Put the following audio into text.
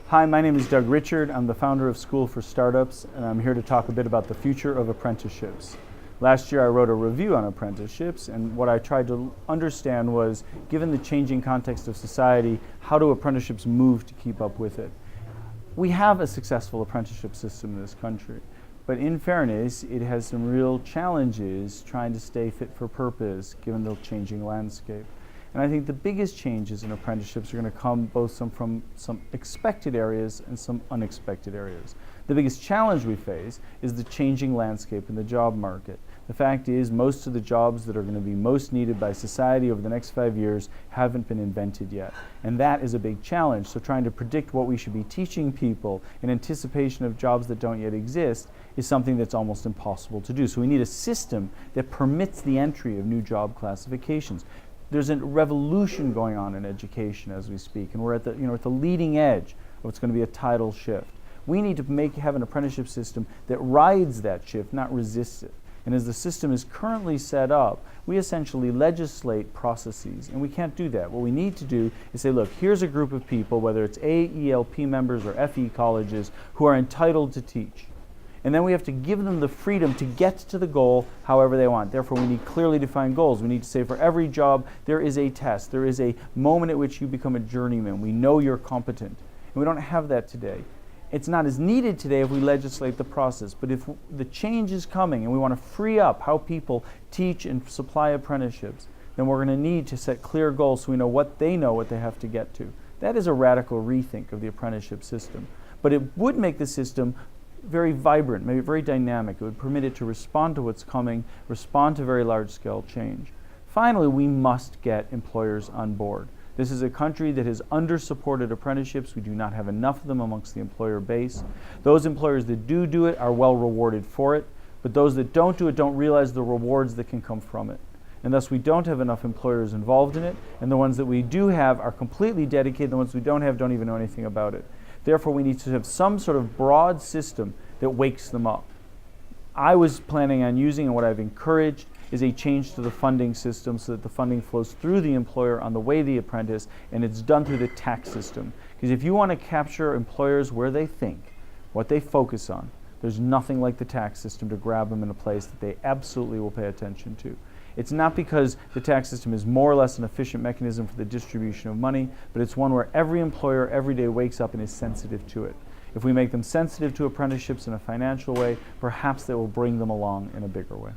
Hi, my name is Doug Richard. I'm the founder of School for Startups, and I'm here to talk a bit about the future of apprenticeships. Last year I wrote a review on apprenticeships, and what I tried to understand was, given the changing context of society, how do apprenticeships move to keep up with it? We have a successful apprenticeship system in this country, but in fairness, it has some real challenges trying to stay fit for purpose given the changing landscape. And I think the biggest changes in apprenticeships are going to come both from some expected areas and some unexpected areas. The biggest challenge we face is the changing landscape in the job market. The fact is, most of the jobs that are going to be most needed by society over the next 5 years haven't been invented yet. And that is a big challenge. So trying to predict what we should be teaching people in anticipation of jobs that don't yet exist is something that's almost impossible to do. So we need a system that permits the entry of new job classifications. There's a revolution going on in education as we speak, and we're at the leading edge of what's going to be a tidal shift. We need to have an apprenticeship system that rides that shift, not resists it. And as the system is currently set up, we essentially legislate processes, and we can't do that. What we need to do is say, look, here's a group of people, whether it's AELP members or FE colleges, who are entitled to teach. And then we have to give them the freedom to get to the goal however they want. Therefore, we need clearly defined goals. We need to say for every job, there is a test. There is a moment at which you become a journeyman. We know you're competent. And we don't have that today. It's not as needed today if we legislate the process. But if the change is coming and we want to free up how people teach and supply apprenticeships, then we're going to need to set clear goals so we know what they have to get to. That is a radical rethink of the apprenticeship system. But it would make the system very vibrant, maybe very dynamic. It would permit it to respond to what's coming, respond to very large-scale change. Finally, we must get employers on board. This is a country that has under-supported apprenticeships. We do not have enough of them amongst the employer base. Those employers that do it are well rewarded for it, but those that don't do it don't realize the rewards that can come from it. And thus we don't have enough employers involved in it, and the ones that we do have are completely dedicated. The ones we don't have don't even know anything about it. Therefore, we need to have some sort of broad system that wakes them up. I was planning on using, and what I've encouraged, is a change to the funding system so that the funding flows through the employer on the way of the apprentice, and it's done through the tax system. Because if you want to capture employers where they think, what they focus on, there's nothing like the tax system to grab them in a place that they absolutely will pay attention to. It's not because the tax system is more or less an efficient mechanism for the distribution of money, but it's one where every employer every day wakes up and is sensitive to it. If we make them sensitive to apprenticeships in a financial way, perhaps that will bring them along in a bigger way.